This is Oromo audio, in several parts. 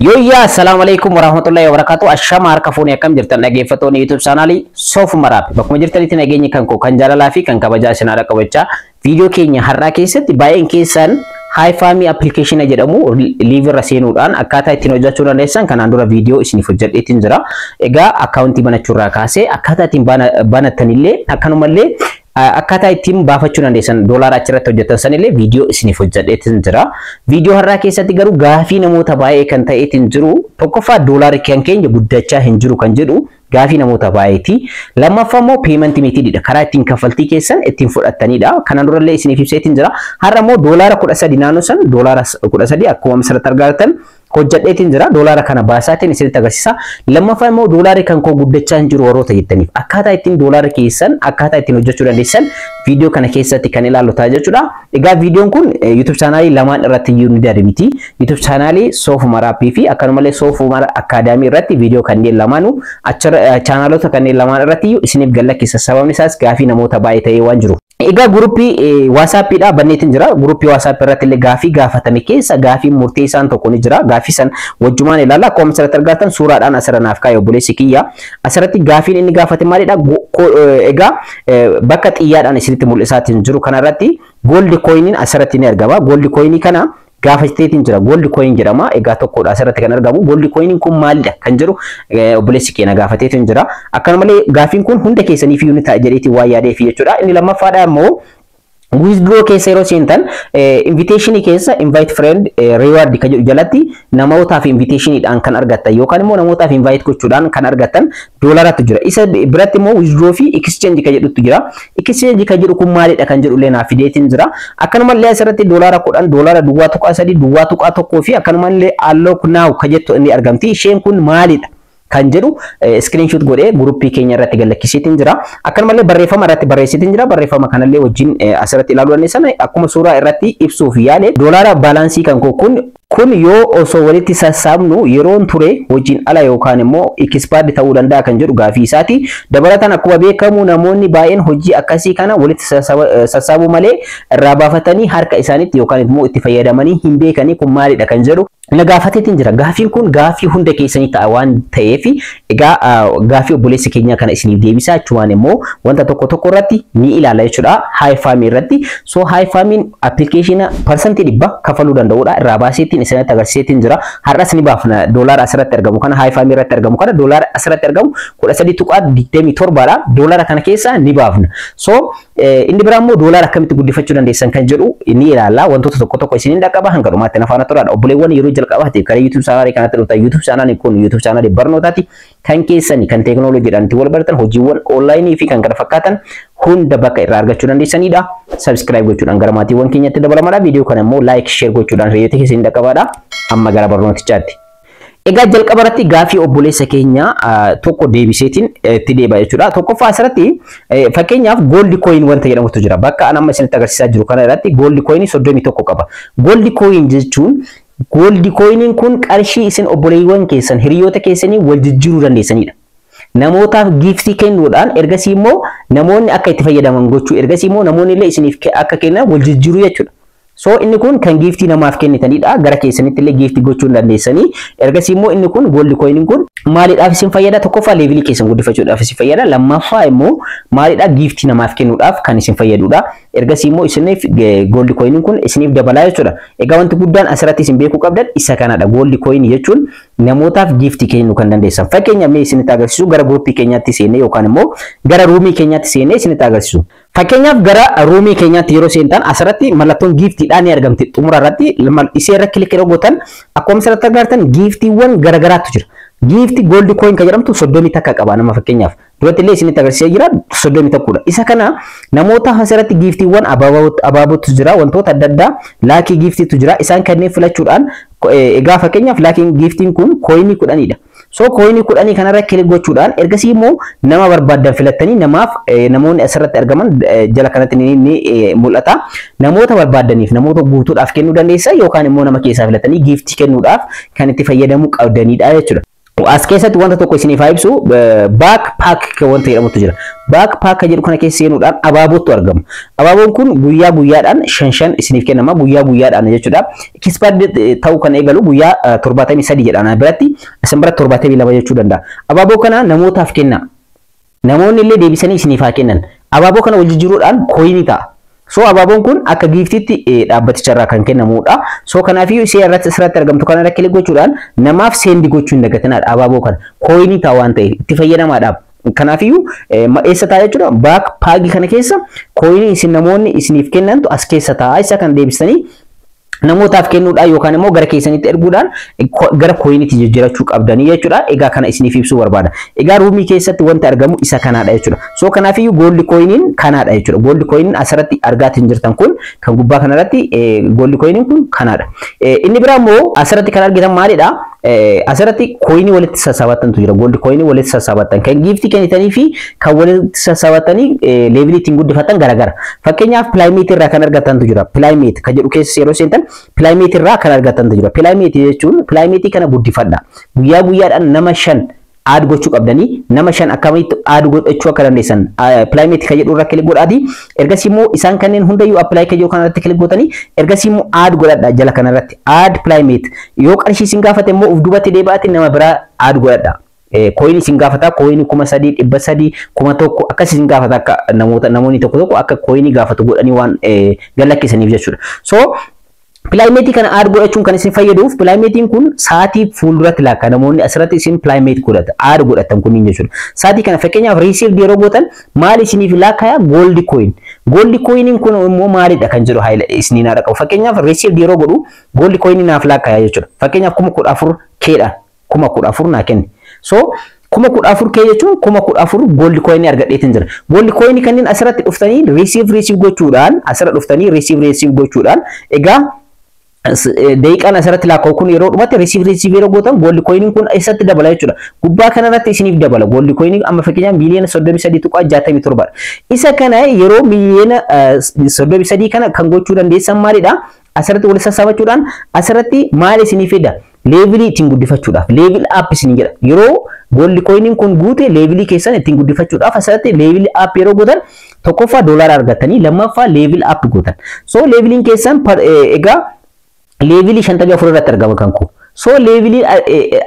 Yoyya assalamualaikum warahmatullahi wabarakatuh. Ashama harka fuuni akkam jirtan dhaggeeffattoonni YouTube channel Sof Maraab. Bakkuma jirtanitti nageenyi kan koo kan jaalalaa fi kan kabajaa isin haadha qabachaa video keenya har'aa keessatti baay'een keessan HiFami application jedhamu live irra seenuudhaan akkaataa ittiin hojjechuu dandeessan kanaan dura video isiniif hojjedheetiin jira. Egaa akkaawuntii banachuurraa kaasee akkaataa ittiin banattanillee akkanumallee akkaataa ittiin baafachuu dandeessan doolaara achirratti hojjetan sanillee video isiniif hojjedheetiin jira. Video har'aa keessatti garuu gaafii namoota baay'ee kan ta'eetiin jiru tokkoffaa doolaara kan keenya guddachaa hin jiru kan jedhu gaafii namoota baay'eeti. Lammaffaa immoo payment methodidha. Karaa ittiin kaffaltii keessan ittiin fudhattanidha. Kanaan durallee isiniif ibseetiin jira. Har'a immoo doolaara 13 naannoo san doolaara 13 akkuma misirratti argattan hojjedheetiin jira. Doolaara kana baasaatiin isinitti agarsiisa. Lammaffaa immoo doolaari kan koo guddachaa hin jiru warroota jettaniif akkaataa ittiin doolaara keessan akkaataa ittiin hojjechuu dandeessan video kana keessatti kan ilaallutaa jechuudha. Egaa videoon kun YouTube channel lamaan irratti iyyuu ni darbiiti. YouTube channel Sof Maraab fi akkanumallee Sof Maraab Academy irratti video kanneen lamaanuu channelota kanneen lamaan irratti iyyuu isiniif gallakkisa. Sababni isaas gaafii namoota baay'ee ta'ee waan jiru. Egaa gruppii WhatsApp dha banneetiin jira. Gruppii WhatsApp irratti illee gaafii gaafatame keessa gaafii murteessaan tokko ni jira. Gaafii san wajjumaan ilaalla. Akkuma asirratti argattan suuraadhaan asirranaaf kaa'e obboleessi kiyya. Asirratti gaafiin inni gaafate maalidha? Egaa bakka xiyyaadhaan isinitti mul'isaatiin jiru kanarratti gold coinin asirratti ni argama. Gold coin kana gaafateetiin jira. Gold coin jedhama. Egaa tokkodha asirratti kan argamu. Gold coin kun maalidha kan jedhu obboleessi keenya gaafateetiin jira. Akkanumallee gaafiin kun hunda keessaniif iyyuu ni ta'a jedheetiin waa yaadeef jechuudha. Inni lammaffaadha immoo withdraw keessa yeroo seentan invitation keessa invite friend reward kan jedhu jalatti namootaaf invitationidhaan kan argattan yookaan immoo namootaaf invite gochuudhaan kan argattan doolaaratu jira. Isa biratti immoo withdraw fi exchange kan jedhutu jira. Exchange kan jedhu kun maalidha kan jedhu illee naaf fideetiin jira. Akkanumallee asirratti doolaara 10 doolaara duwwaa tuqaa 3 duwwaa tuqaa 1 fi akkanumallee unlock now kan jettu inni argamti. Isheen kun maalidha kan jedhu screenshot godhee gruppii keenya irratti gallakkisiitiin jira. Akkanumallee barreeffama irratti barreessitiin jira. Barreeffama kanallee wajjin asirratti ilaaluu dandeessan akkuma suuraa irratti ibsuuf yaale doolaara baalaansii kan kun yoo osoo walitti sassaabnu yeroon ture wajjin ala yookaan immoo expire ta'uu danda'a kan jedhu gaafii isaati. Dabalataan akkuma beekamu namoonni baay'een hojii akkasii kana walitti sassaabuu malee irraa baafatanii harka isaaniitti yookaan immoo itti fayyadamanii hin beekanii kun maalidha kan jedhu na gaafateetiin jira. Gaafiin kun gaafii hunda keessanii ta'a waan ta'eef egaa gaafii obboleessi keenya kana isiniif deebisaa jechuun immoo wanta tokko irratti ni ilaala jechuudha. HiFami irratti so HiFami application percentage 100 kafaluu danda'udha. Irraa baaseetiin isinitti agarsiiseetiin jira. Har'as ni baafna doolaara asirratti argamu kana HiFami irratti argamu kana doolaara asirratti argamu 13.27 dha. Doolaara kana keessa ni baafna. So inni biraa immoo doolaara akkamitti guddifachuu dandeessan kan jedhu ni ilaalla. Wantoota tokko isiniin dhaqqaba hanga dhumaatti nafaana turaadha. Obboleewwan yeroo jalqabaati karaa YouTube channel kanatti dhufta. YouTube channel kun YouTube channel barnootaati. Kan keessani kan teknooloojiidhaan itti wal baratan hojiiwwan online fi kan kana fakkaatan hunda bakka irraa argachuu dandeessanidha. Subscribe gochuudhaan gara maatiiwwan keenyatti dabalamudha. Video kana immoo like share gochuudhaan reeyoota keessaniin dhaqqabaadha. Amma gara barnootichaatti. Egaa jalqaba irratti gaafii obboleessa keenya tokko deebiseetiin itti deebi'a jechuudha. Tokkoffaa asirratti fakkeenyaaf gold coin wanta jedhamutu jira. Bakka an amma isinitti agarsiisaa jiru kana irratti gold coin 31 qaba. Gold coin jechuun gold coinin kun qarshii isin obboleewwan keessan hiriyoota keessanii wal jijjiiruu dandeessanidha. Namootaaf giftii kennuudhaan ergasii immoo namoonni akka itti fayyadaman gochuu ergasii immoo namoonni illee isiniif akka kennan wal jijjiiruu jechuudha. So inni kun kan giftii namaaf kennitanidha. Gara keessanitti illee giftii gochuu dandeessanii. Ergasii immoo inni kun gold coinin kun maalidhaaf isin fayyada? Tokkoffaa levelii keessan guddifachuudhaaf isin fayyada. Lammaffaa immoo maalidhaa giftii namaaf kennuudhaaf kan isin fayyadudha. Ergasii immoo isiniif gold coinin kun isiniif dabalaa jechuudha. Egaa wanti guddaan asirratti isin beekuu qabdan isa kanadha. Gold coin jechuun namootaaf giftii kennuu kan dandeessan. Fakkeenyaaf mee isinitti agarsiisu gara gruppii keenyaatti seennee yookaan immoo gara ruumii keenyaatti seennee isinitti agarsiisu. Fakkeenyaaf gara ruumii keenyaatti yeroo seentan asirratti mallattoon giftiidhaan ni argamti. Xumura irratti isee irra kilik yeroo gootan akkuma asirratti agartan giftiiwwan garaagaraatu jira. Giftii gold coin kan jedhamtu 30 takka qaba nama fakkeenyaaf. Duratti illee isinitti agarsiisee jira 30 takkudha. Isa kana namoota asirratti giftiiwwan abaabotu jira wantoota adda addaa laakii giftiitu jira. Isaan kanneen filachuudhaan egaa fakkeenyaaf laakiin giftiin kun coinii 10dha. So coinii 10 kanarra kilik gochuudhaan ergasii immoo nama barbaadan filattanii namaaf namoonni asirratti argaman jala kanatti ni mul'ata. Namoota barbaadaniif namoota guutuudhaaf kennuu dandeessa yookaan immoo nama keessaa filattanii giftii kennuudhaaf kan itti fayyadamuu qabdanidha jechuudha. as keessatti wanta tokko isiniif ibsu backpack wanta jedhamutu jira. Backpack jedhu kana keessa seenuudhaan abaabootu argamu. Abaaboon kun guyyaa guyyaadhaan shan isiniif kennama guyyaa guyyaadhaan jechuudha. Expired ta'uu kan eegalu guyyaa 73 jedhana biratti isin biratti 72 jechuu danda'a. Abaaboo kana namootaaf kenna. Namoonni illee deebisanii isiniif haa kennan. Abaaboo kana wal jijjiiruudhaan coin ta'a. So abaabon kun akka giftitti dhaabbaticharraa kan kennamudha. So kanaafiyyuu ishee irratti asirratti argamtu kana irra kilik gochuudhaan namaaf seend gochuun dagatanadha. Abaaboo kana coin ta'a waan ta'eef itti fayyadamaadhaaf. Kanaafiyyuu eessa ta'a jechuudha. Backpack kana keessa coin isin namoonni isiniif kennantu as keessa ta'a. Isa kan deebisanii namootaaf kennuudhaan yookaan immoo gara keessanitti erguudhaan gara coiniti jijjiirachuu qabdanii jechuudha. Egaa kana isiniif ibsuu barbaada. Egaa ruumii keessatti wanti argamu isa kanaadha jechuudha. So kanaafiyyuu gold coinin kanaadha jechuudha. Gold coinin asirratti argaatiin jirtan kun kan gubbaa kanarratti gold coinin kun kanaadha. Inni biraa immoo asirratti kan argitan maalidha? Asirratti coinii walitti sassaabattantu jira. Gold coinii walitti sassaabattan kan gifti kennitanii fi kan walitti sassaabattanii levelii ittiin guddifatan garagara. Fakkeenyaaf Playmate irraa kan argattantu jira. Playmate kan jedhu keessa yeroo seentan Playmate irraa kan argattantu jira. Playmate jechuun Playmate kana guddifadha. Guyyaa guyyaadhaan nama 5 aad gochuu qabdanii nama 5 akkamitti aad godhachuu akka dandeessan Playmate kan jedhu irra kilik godhaati. Ergasii immoo isaan kanneen hundayyuu apply kan jedhu kanarratti kilik gootanii ergasii immoo aad godhadha jala kanarratti aad Playmate yoo qarshii isin gaafate immoo uf duubatti deebi'aati nama biraa aad godhadha. Coin isin gaafata coin 300 300 1,000 akkas isin gaafata akka namoonni tokko akka coin gaafatu godhanii waan gallakkisaniif jechuudha. So Playmate kana aad godhachuun kan isin fayyaduuf Playmate kun sa'aatii fuulduratti laakka namoonni asirratti isin Playmate godhata aad godhatan kunniin jechuudha. Sa'aatii kana fakkeenyaaf receive yeroo gootan maal isiniif laakkaa gold coin. Gold coinin kun immoo maalidha kan jedhu haila isiniin haadha qabu. Fakkeenyaaf receive yeroo godhu gold coin naaf laakkaa jechuudha. Fakkeenyaaf 14,000 keedha 14,000 naa kenni. So 14,000 jechuun 14,000 gold coin argadheetiin jira. Gold coin kanneen asirratti dhuftanii receive gochuudhaan asirra dhuftanii receive gochuudhaan egaa daqiiqaan asirratti laakkaa'u kun yeroo dhumatti receive yeroo gootan gold coin kun eessatti dabala jechuudha. Gubbaa kanarratti isiniif dabala. Gold coin amma fakkeenyaaf miliyoona 33.67 isa kana yeroo miliyoona 33 kana kan gochuu dandeessan maalidha? Asirratti wal sassaabachuudhaan asirratti maal isiniif fida? Levelii ittiin guddifachuudhaaf level up isin jedha. Yeroo gold coinin kun guute levelii keessan ittiin guddifachuudhaaf asirratti level up yeroo gootan tokkoffaa doolaara argatanii lammaffaa level up gootan. So leveliin keessan egaa levelii 54 irratti argama kan ku. So levelii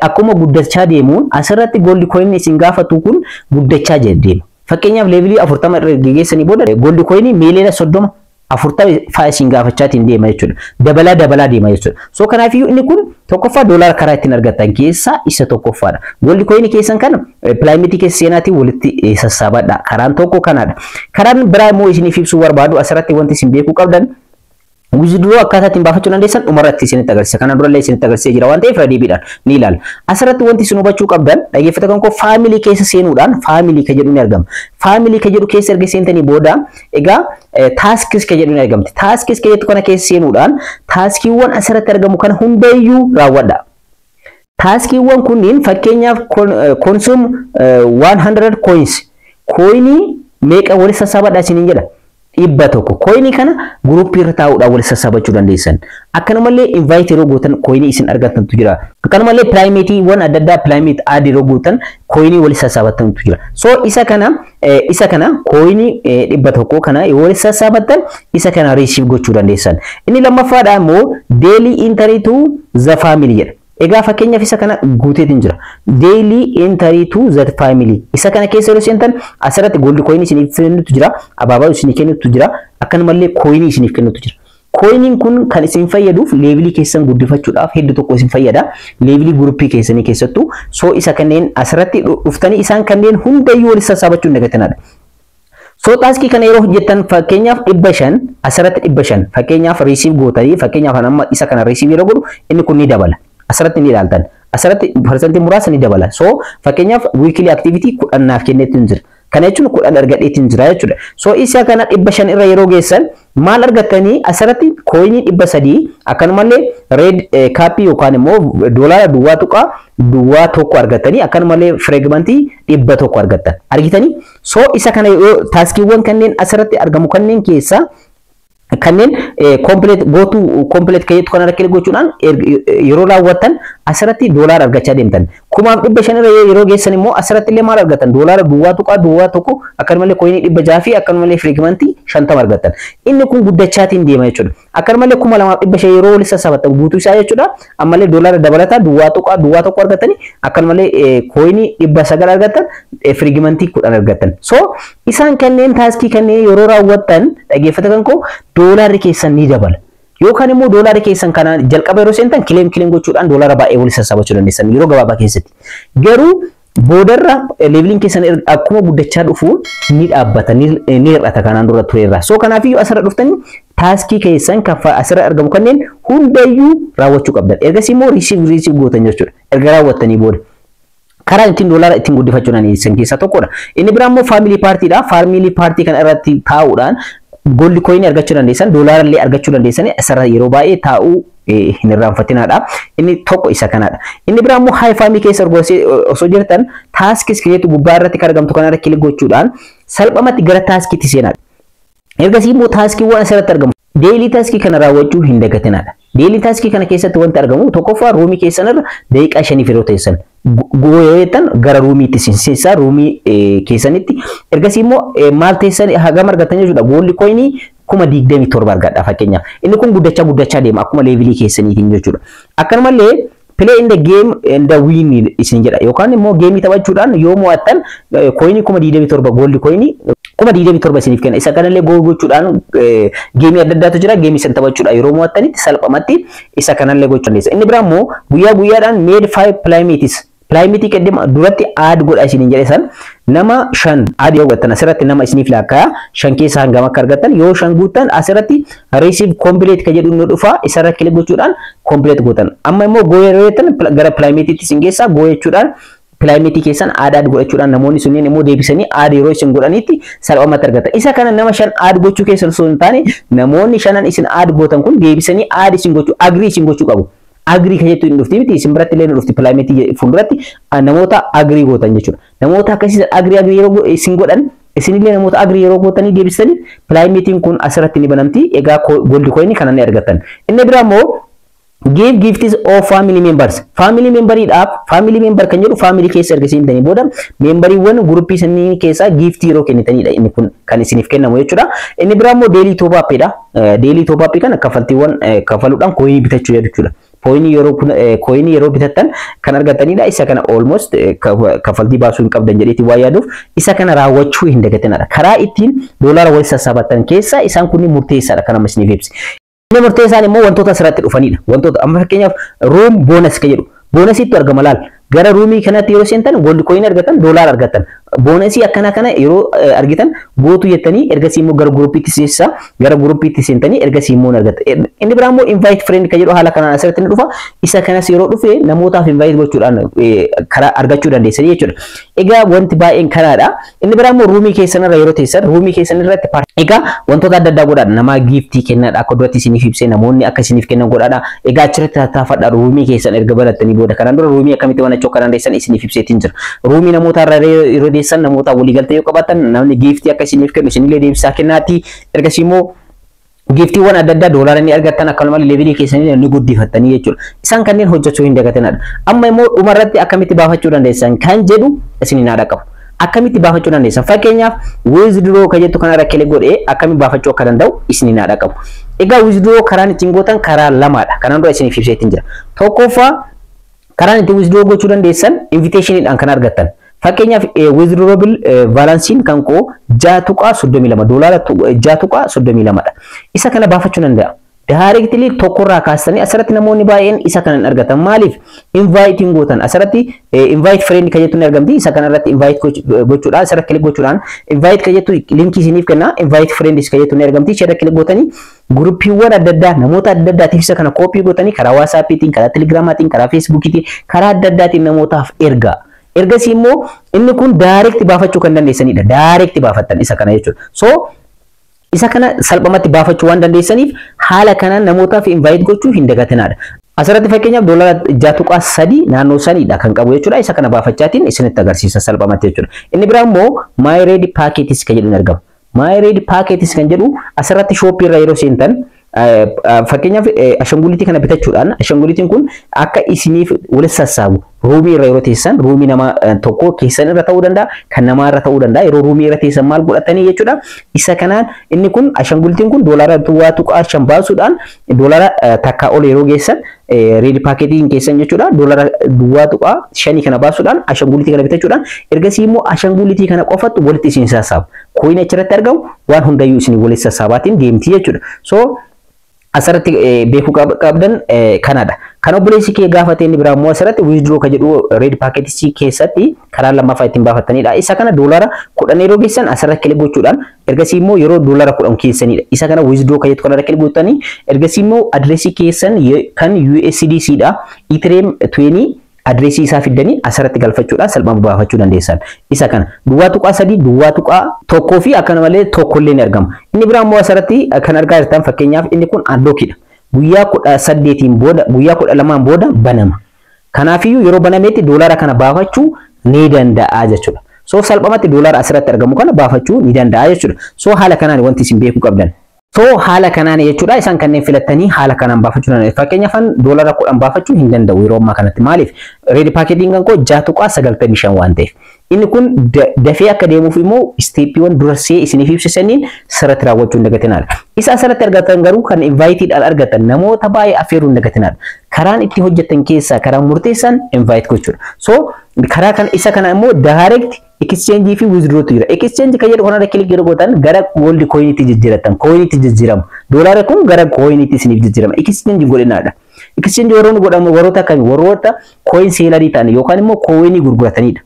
akkuma guddachaa deemuun asirratti gold coin isin gaafatu kun guddachaa deema. Fakkeenyaaf levelii 40 irra geessanii booda gold coin miliyoona 30 40 faa isin gaafachaatiin deema jechuudha. Dabalaa deema jechuudha. So kanaafiyyuu inni kun tokkoffaa doolaara karaa ittiin argattan keessaa isa tokkoffaadha. Gold coin keessan kana Playmate keessa seenaatiin walitti sassaabadha. Karaan tokko kanaadha. Karaan biraa immoo isiniif ibsuu barbaadu asirratti wanti isin beekuu qabdan withdraw akkaataa ittiin baafachuu dandeessan dhumarratti isinitti agarsiisa. Kana durallee isinitti agarsiisee jira waan ta'eef irra deebiidhaan ni ilaala. Asirratti wanti isin hubachuu qabdan dhaggeeffattoota koo family keessa seenuudhaan family kan jedhu ni argama. Family kan jedhu keessa erga seentanii booda egaa tasks kan jedhu ni argamti. Tasks kan jedhu kana keessa seenuudhaan taskiiwwan asirratti argamu kana hundayyuu raawwadha. Taskiiwwan kunniin fakkeenyaaf consume 100 coins. Coinii meeqa walitti sassaabadhaa isiniin jedha. 100 coinii kana group irra taa'uudhaan walitti sassaabachuu dandeessan. Akkanumallee invite yeroo gootan coinii isin argattantu jira. Akkanumallee Playmate wan adda addaa Playmate add yeroo gootan coinii walitti sassaabattantu jira. So isa kana coinii 100 kana yoo walitti sassaabattan isa kana receive gochuu dandeessan. Inni lammaffaadha immoo daily entry to the family jedha. Egaa fakkeenyaaf isa kana guuteetiin jira. Daily entry to the family. Isa kana keessa yeroo seentan asirratti gold coin isiniif kennutu jira. Abaabaa isiniif kennutu jira. Akkanumallee coin isiniif kennutu jira. Coinin kun kan isin fayyaduuf levelii keessan guddifachuudhaaf hedduu tokko isin fayyada. Levelii groupii keessanii keessattuu so isa kanneen asirratti dhuftanii isaan kanneen hundayyuu walitti sassaabachuun dagatanadha. So taskii kana yeroo hojjettan fakkeenyaaf 500 asirratti 500 fakkeenyaaf receive gootanii fakkeenyaaf amma isa kana receive yeroo godhu inni kun ni dabala. Asirratti ni ilaaltan. Asirratti percentii muraasa ni dabala. So fakkeenyaaf weekly activity 10 naaf kenneetiin jira. Kana jechuun 10 argadheetiin jira jechuudha. So isa kana 500 irra yeroo geessan maal argattanii asirratti coinii 300 akkanumallee red cap yookaan immoo doolaara duwwaa tokko argattanii akkanumallee fragmentii 100 argattan. Argitanii? So isa kana taskiiwwan kanneen asirratti argamu kanneen keessa kanneen complete go to complete kayetu kana rakkoo gochuudhaan yeroo raawwatan asirratti doolaara argachaa deemtan. kumaaf 500 yeroo geessan immoo asirratti illee maal argatan doolaara duwwaa tokko akkanumallee coin 600 fi akkanumallee fragmentii 50 argatan. Inni kun guddachaatiin deema jechuudha. Akkanumallee 2500 yeroo walitti sassabatan guutuu isaa jechuudha. Ammallee doolaara dabalataa duwwaa tokko argatanii akkanumallee coin 900 argatan fragmentii 10 argatan. So isaan kanneen taaskii kanneen yeroo raawwatan dhageeffata kan koo doolaarri keessan ni dabala. Yookaan immoo doolaara keessan kanaan jalqaba yeroo seentan kileem gochuudhaan doolaara baay'ee walitti sassabachuu dandeessan yeroo gabaabaa keessatti. Garuu boodarra leeveliin keessan akkuma guddachaa dhufu ni dhaabbata ni hir'ata kanaan dura tureerra. So kanaafiyyuu asirra dhuftanii taaskii keessan kan asirra argamu kanneen hundayyuu raawwachuu qabdan. Ergasii immoo riisiv gootan jechuudha. Erga raawwattanii booda. Karaa ittiin doolaara ittiin guddifachuu dandeessan keessaa tokkodha. Inni biraa immoo faamilii paartiidha. Faamilii paartii kana irratti taa'uudhaan gold coin argachuu dandeessan, doolaara illee argachuu dandeessan asirra yeroo baay'ee taa'uu hin irraanfatinaadha. Inni tokko isa kanadha. Inni biraa immoo high family keessa osoo jirtan taaskis kireetu gubbaa irratti kan argamtu kanarra kilik gochuudhaan salphamatti gara taaskiitti seenaadha. Ergasii immoo taaskiiwwan asirratti argamu. Daily taaskii kana raawwachuu hin dagatinaadha. Daily taaskii kana keessatti wanti argamu tokkoffaa ruumii keessanirra daqiiqaa 5 yeroo teessan gooyetan gara ruumiitti seensaa ruumii keessanitti. Ergasii immoo maal teessan hagam argatan jechuudha. Gooldi coinii 27 argadha fakkeenyaaf. Inni kun guddachaa deema akkuma levelii keessaniitiin jechuudha. Akkanumallee play in the game and the win isin jedha yookaan immoo geemii taphachuudhaan yoo mo'attan coinii 27 gooldi coinii 27 isiniif kenna. Isa kanallee gochuudhaan geemii adda addaatu jira. Geemii san taphachuudhaan yeroo mo'attanitti salphamatti isa kanallee gochuu dandeessa. Inni biraa immoo guyyaadhaan made 5 playmates Climate kedema duratti add godha isinin jedhe san nama 5 add yoo godhan asirratti nama isiniif laakkaa 5 keessa hangam akka argatan yoo 5 guutan asirratti receive complete ka jedhu nu dhufa isarra kilik gochuudhaan complete gootan. Amma immoo gooyereetan gara climate itti isin geessa gooyechuudhaan climate keessan add godhachuudhaan namoonni sunniin immoo deebisanii add yeroo isin godhanitti salphamatti argatan. Isa kana nama 5 add gochuu keessan osoo hin taane namoonni 5 isin add gootan kun deebisanii add isin gochuu agree isin gochuu qabu. Agri kajetu indufti miti isin biratti illee indufti climate fuulduratti namoota agri gootan jechuudha. Namoota akkasii agri yeroo isin godhan isinillee namoota agri yeroo gootanii deebisanii climate kun asirratti ni banamti. Egaa gold coin kana ni argatan. Inni biraa immoo give gifts of family members. Family memberidhaaf family member kan jedhu family keessa ergisiintanii booda memberiiwwan groupii sanii keessa gift yeroo kennitanidha. Inni kun kan isiniif kennamu jechuudha. Inni biraa immoo daily top up dha. Daily top up kana kaffaltiiwwan kaffaluudhaan coin bitachuu jechuudha. Coin yeroo bitattan kan argatanidha. Isa kana almost kaffaltii baasuu hin qabdan jedheeti waa yaaduuf isa kana raawwachuu hin dagatinadha. Karaa ittiin doolaara walitti sassaabatan keessa isaan kun murteessaadha kan amma isiniif ibsi. Inni murteessaan immoo wantoota asirratti dhufanidha. Wantoota amma fakkeenyaaf room bonus ka jedhu. Bonasiitu argama laal. Gara ruumii kanatti yeroo seentan gold coin argatan doolaara argatan. Bonusii akkana kana yeroo argitan gootu jettanii ergasii immoo gara groupiitti seessa gara groupiitti seentanii ergasii immoo argatan. Inni biraa immoo invite friend ka jedhu haala kanaan asirratti ni dhufa. Isa kanas yeroo dhufe namootaaf invite gochuudhaan karaa argachuu dandeessanii jechuudha. Egaa wanti baay'een kanaadha. Inni biraa immoo ruumii keessanirra yeroo teessan ruumii keessanirratti egaa wantoota adda addaa godhaadha. Nama giftii kennaadha akka duratti isiniif ibsee namoonni akka isiniif kennan godhaadha. Egaa achirratti tattaafadha ruumii keessan erga barattanii booda kanaan dura ruumii akkamitti waan achoo kanaan deessan isiniif ibseetiin jira. Ruumii namoota irra yeroo deessan namoota walii galtee yoo qabaatan namni giftii akka isiniif kennu isinillee deebisaa kennaati. Ergasii immoo giftiiwwan adda addaa doolaara ni argatan akkasumas levelii keessanii ni guddifattanii jechuudha. Isaan kanneen hojjechuu hin dagatinadha. Amma immoo dhumarratti akkamitti baafachuu dandeessan kan jedhu isiniin haadha qabu. Akkamitti baafachuu dandeessan fakkeenyaaf withdraw ka jettu kanarra kilik godhee akkamitti baafachuu akka danda'u isiniin haadha qabu. Egaa withdraw karaan ittiin gootan karaa lamaadha. Kanaan dura isiniif ibseetiin jira. Tokkoffaa karaan ittiin withdraw gochuu dandeessan invitationidhaan kan argattan. Fakkeenyaaf withdrawable balansiin kan koo 6.32 doolaara 6.32 dha. Isa kana baafachuu danda'a. Directly tokkorraa kaastanii asirratti namoonni baay'een isa kanan argatan maaliif inviting gootan asirratti invite friend ka jettu ni argamti. Isa kanarratti invite gochuudhaan asirratti kilik gochuudhaan invite ka jettu linkii isiniif kenna invite friends ka jettu ni argamti. Ishee kilik gootanii gruppiiwwan adda addaa namoota adda addaatiif isa kana copy gootanii karaa WhatsAppiitiin karaa Telegramaatiin karaa Facebookiitiin karaa adda addaatiin namootaaf ergaa. Ergasii immoo inni kun direct baafachuu kan dandeessanidha. Direct baafattan isa kana jechuudha. So isa kana salphamatti baafachuu waan dandeessaniif haala kanaan namootaaf invite gochuu hin dagatinadha. Asirratti fakkeenyaaf doolaara 6.3 naannoo sanidha kan qabu jechuudha. Isa kana baafachaatiin isinitti agarsiisa salphamatti jechuudha. Inni biraa immoo my ready packages kan jedhu argama. My ready packages kan jedhu asirratti shop irra yeroo seentan fakkeenyaaf ashangulitii kana bitachuudhaan ashangulitiin kun akka isiniif wal sassaabu ruumii irra yeroo teessan ruumii nama tokko keessan irra ta'uu danda'a kan namaa irra ta'uu danda'a yeroo ruumii irra teessan maal godhatanii jechuudha isa kanaan inni kun ashangulitiin kun doolaara duwwaa tuqaa 5 baasuudhaan doolaara takka ol yeroo geessan reed paaketiin keessan jechuudha doolaara duwwaa tuqaa 5 kana baasuudhaan ashangulitii kana bitachuudhaan ergasii immoo ashangulitii kana qofatu walitti isin sassaabu koin achirratti argamu waan hundayyuu isin walitti sassaabaatiin deemti jechuudha so asirratti beekuu qabdan kanadha kan obboleessi kee gaafatee inni biraa immoo asirratti withdraw ka jedhu reed paaketii keessatti karaa lammaffaa ittiin baafattanidha isa kana doolaara 10 yeroo geessan asirratti kilik gochuudhaan ergasii immoo yeroo doolaara 10 keessanidha isa kana withdraw ka jedhu kana kilik gootanii ergasii immoo adreesii keessan kan USDC dha Ethereum 20 adreesii isaa fiddanii asirratti galfachuudhaan salphama baafachuu dandeessan isa kana duwwaa tuqaa 3 duwwaa tuqaa 1 fi akkana malee tokkollee ni argama inni biraa immoo asirratti kan argaa jirtan fakkeenyaaf inni kun unlockidha guyyaa 18 booda guyyaa 12 booda banama kanaafiyyuu yeroo banametti doolaara kana baafachuu ni danda'a jechuudha so salphamatti doolaara asirratti argamu kana baafachuu ni danda'a jechuudha so haala kanaan wanti isin beekuu qabdan so haala kanaan jechuudha isaan kanneen filattanii haala kanaan baafachuu dandeessu fakkeenyaaf doolaara 10 baafachuu hin danda'u yeroo ammaa kanatti maaliif reed paaketiin kan koo 6.95 waan ta'eef inni kun dafee akka deemuuf immoo steepiiwwan dursee isiniif ibsisaniin sirriitti raawwachuu hin dagatinaadha isa asirratti argatan garuu kan inviteedhaan argatan namoota baay'ee affeeruu hin dagatinaadha karaan itti hojjetan keessaa karaan murteessan invite gochuudha so karaa kan isa kana immoo direct exchange fi withdraw jira exchange kan jedhu kana kilik godhan gara gold coin itti jijjiiratan coin itti jijjiiramu doolaara kun gara coin itti isiniif jijjiirama exchange godhinaadha exchange warroota kan warroota coin seelarii ta'an yookaan immoo coin gurguratanidha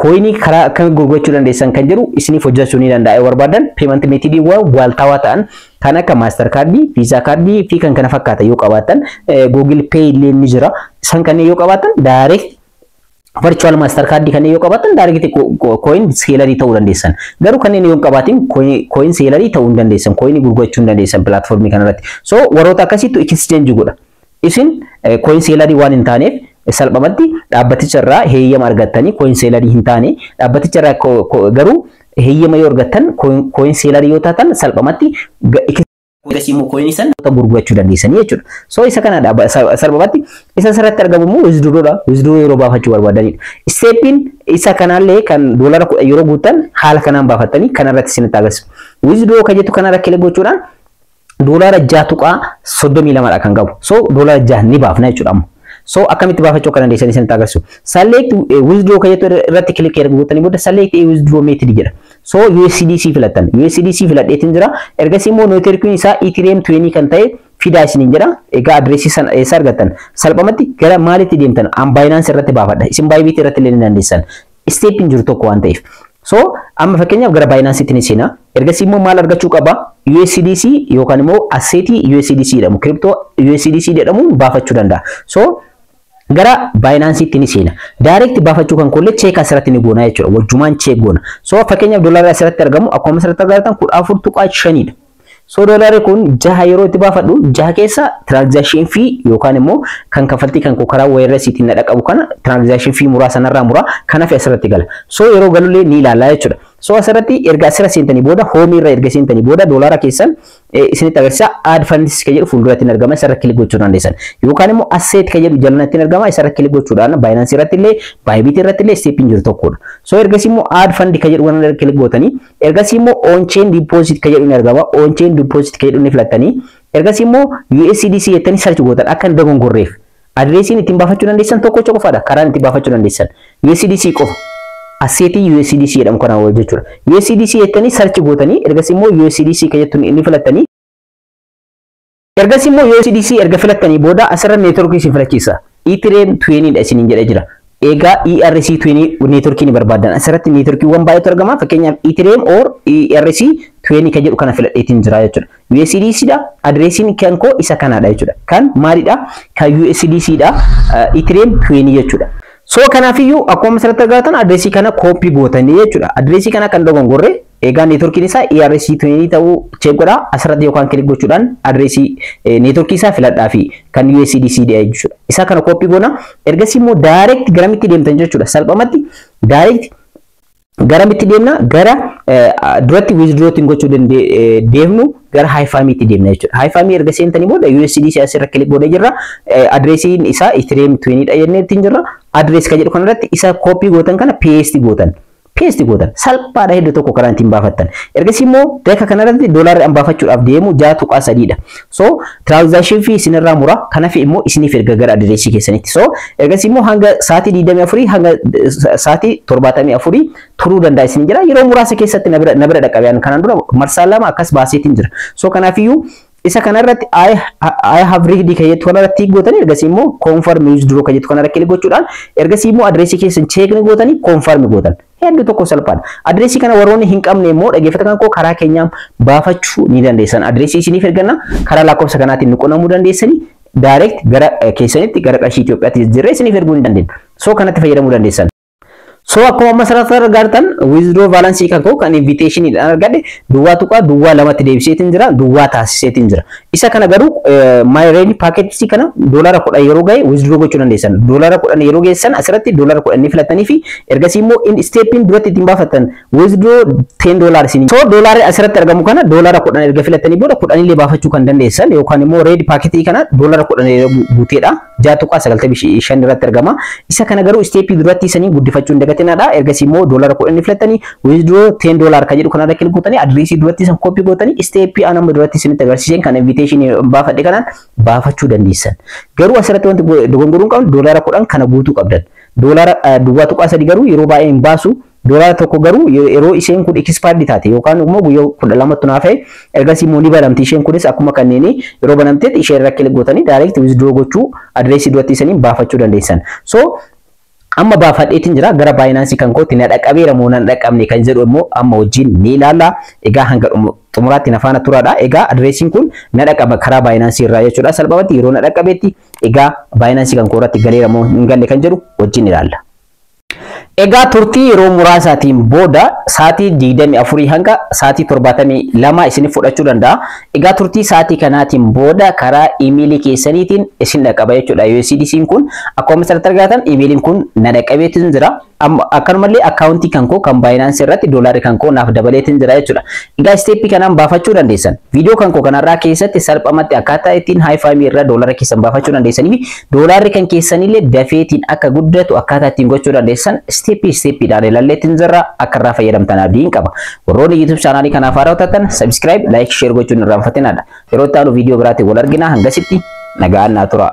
coin karaa akkam gurgurachuu dandeessan kan jedhu isiniif hojjechuu ni danda'a barbaadan payment method waaltaawaa ta'an kan akka mastercard visa card fi kan kana fakkaatan yoo qabaatan google pay illee ni jira san kanneen yoo qabaatan direct virtual mastercard kanneen yoo qabaatan direct coin seelarii ta'uu dandeessan garuu kanneen yoo qabaatin coin seelarii ta'uu dandeessan coin gurgurachuu dandeessan platformii kanarratti so warroota akkasiitu exchange godha isin coin seelarii waan hin taaneef salphamatti dhaabbaticha irraa heeyyama argattanii coin seelarii hin taane dhaabbaticha irraa garuu heeyyama yoo argattan coin seelarii yoo taatan salphamatti Kudasimu coin isan gurgurachuu dandeessanii jechuudha. So isa kana salphamatti isa asirratti argamu immoo withdraw yeroo baafachuu barbaadanidha. Stepin isa kanallee kan doolaara 10 yeroo guutan haala kanaan baafatanii kanarratti isinitti agarsiisu. Withdraw kan jettu kanarra kilik gochuudhaan doolaara 6.32 dha kan qabu. So doolaara 6 ni baafna jechuudha. So akkamitti baafachuu kan dandeessan isinitti agarsiisu. Select withdraw kan jettu irratti kilik gootanii booda select withdraw method jedha. So USDC filatan USDC filadheetiin jira ergasii immoo networkiin isaa Ethereum 20 kan ta'e fidaa isiniin jedha egaa adreesii san eessa argattan salphamatti gara maalitti deemtan Binance irratti baafadha isin Bybit irratti illee ni dandeessan step hin jiru tokko waan ta'eef so amma fakkeenyaaf gara Binance itti ni seena ergasii immoo maal argachuu qaba USDC yookaan immoo asset USDC jedhamu crypto USDC jedhamu baafachuu danda'a so gara Binance itti ni seena direct baafachuu kan kolle check asirratti ni goona jechuudha wajjumaan check goona so fakkeenyaaf doolaara asirratti argamu akkuma asirratti argatan 14.5 dha so doolaara kun 6 yeroo itti baafadhu 6 keessa transaction fee yookaan immoo kan kafaltii kan karaa wireless ittiin dhaqabu kana transaction fee muraasa narraa muraa kanaaf asirratti gala so yeroo galulee ni ilaala jechuudha so asirratti erga asirra seentanii booda home irra erga seentanii booda doolaara keessan isinitti agarsiisa add funds kan jedhu fuulduratti argama isarra kilik gochuu dandeessan yookaan immoo asset kan jedhu jalatti argama isarra kilik gochuudhaan Binance irratti illee Bybit irratti illee step hin jiru tokkodha so ergasii immoo add fund kan jedhu irra kilik gootanii ergasii immoo on chain deposit kan jedhu argama on chain deposit kan jedhu ni filattanii ergasii immoo USDC jettanii search gootan akka hin dogongorreef adreesiin ittiin baafachuu dandeessan tokko qofaadha karaan ittiin baafachuu dandeessan USDC qofa asset USDC jedhamu kana jechuudha USDC jettanii search gootanii ergasii immoo USDC kan jettu ni filattanii ergasii immoo USDC erga filattanii booda asirra networkii isin filachiisa Ethereum 20 dha isiniin jedhee jira egaa ERC20 networkii ni barbaadan asirratti networkiiwwan baay'eetu argama fakkeenyaaf Ethereum or ERC20 kan jedhu kana filadheetiin jira jechuudha USDC dha adreesiin kan koo isa kanadha jechuudha kan maalidha kan USDC dha Ethereum 20 jechuudha so kanaafiyyuu akkuma asirratti argatan adreesii kana copy gootanii jechuudha adreesii kana kan dogongorre egaa networkiin isaa ERC20 ta'uu check godha asirratti yookaan kilik gochuudhaan adreesii networkii isaa filadhaa fi kan USDC dha jechuudha isa kana copy goona ergasii immoo direct garamitti deemtan jechuudha salphamatti direct garamitti deemna gara duratti withdraw gochuu deemnu gara HiFami itti deemna jechuudha. HiFami erga seentanii booda USDC asirra kilik godhee jirra. Adreesiin isaa Ethereum 20 dha jennee ittiin jirra. Adrees kan jedhu kanarratti isa copy gootan kana paste gootan salphaadha hedduu tokko karaa ittiin baafattan. Ergasii immoo daka kanarratti doolaarri an baafachuudhaaf deemu 6.3 dha. So transaction fee isinirraa mura kanaaf immoo isiniif erga gara adreesii keessanitti. So ergasii immoo hanga sa'aatii 24 hanga sa'aatii 74 turuu danda'a isin jira. Yeroo muraasa keessatti na bira dhaqqabaan kanaan dura marsaa lama akkas baaseetiin jira. So kanaafiyyuu isa kanarratti I have read kajettu kanarratti gootanii ergasii immoo confirm withdraw kajettu kanarratti kilik gochuudhaan ergasii immoo adreesii keessan check ni gootanii confirm gootan. Hedduu tokko salphaadha. Adreesii kana warroonni hin qabne immoo dhaggeeffatan koo karaa keenyaan baafachuu ni dandeessan. Adreesii isiniif erganna karaa lakkoofsa kanaatiin nu qunnamuu dandeessanii direct gara keessanitti gara qarshii Itoophiyaatti jirre isiniif erguu ni dandeenya. So kanatti fayyadamuu dandeessan. So akkuma amma sarara argattan withdraw balance kan koo kan invitation dhaan argadde duwwaa tuqaa duwwaa lamatti deebiseetiin jira duwwaa taasiseetiin jira. Isa kana garuu my ready package kana doolaara 10 yeroo gahe withdraw gochuu dandeessan. Doolaara 10 yeroo geessan asirratti doolaara 10 ni filatanii fi ergasii immoo in stepin duratti ittiin baafatan withdraw $10 isin. So doolaarri asirratti argamu kana doolaara 10 erga filatanii booda 10 illee baafachuu kan dandeessan yookaan immoo ready package kana doolaara 10 guuteedha. 6.95 irratti argama. Isa kana garuu stepii duratti isanii guddifachuu tinada ergasii immoo doolaara 10 filatanii withdraw $10 kan jedhu kanarra kilik gootanii adreesii duratti isan copy gootanii step anam duratti isinitti agarsiisan kan invitation baafadhe kanaan baafachuu dandeessan. Garuu asirratti wanti dogongoruun qabnu doolaara 10 kana guutuu qabdan. Doolaara duwwaa tuqaa 3 garuu yeroo baay'ee hin baasu. Doolaara tokko garuu yeroo isheen kun expired taate yookaan immoo guyyaa 12 tunaafee ergasii immoo ni banamti isheen kunis akkuma kanneen yeroo banamteet ishee irra kilik gootanii direct withdraw gochuu adreesii duratti isaniin baafachuu dandeessan. So amma baafadheetiin jira gara Binance kan kootti na dhaqqabeera moo na dhaqqabne kan jedhu immoo amma wajjin ni ilaalla. Egaa hanga xumuraatti na faana turaadha. Egaa adreesiin kun na dhaqqaba karaa Binance irraa jechuudha. Salphaatti yeroo na dhaqqabeetti egaa Binance kan kooratti galeera moo hin galle kan jedhu wajjin ilaalla. Egaa turtii yeroo muraasaatiin booda sa'aatii 24 hanga sa'aatii 72 isin fudhachuu danda'a. Egaa turtii sa'aatii kanaatiin booda karaa emailii keessaniitiin isin dhaqqaba jechuudha. USDC'n kun akkuma asirratti argatan emailiin kun na dhaqqabeetiin jira. Akkanumallee akkaawuntii kan koo kan Binance irratti doolaarri kan koo naaf dabaleetiin jira jechuudha. Egaa steepii kanaan baafachuu dandeessan. Viidiyoo kan koo kanarraa keessatti salphumatti akkaataa ittiin HiFami irraa doolaara keessan baafachuu dandeessanii fi doolaarri kan keessanillee dafeetiin akka guddatu akkaataa ittiin gochuu dandeessan steepiidhaan ilaalleetiin jirra akka irraa fayyadamtan abdiin qaba. Warroonni YouTube chaanaalii kanaaf haaraa taatan subscribe, like, share gochuun irraa hin irraanfatinaa. Yeroo itti aanu viidiyoo biraatiin wal argina hangasitti nagaan naa tura.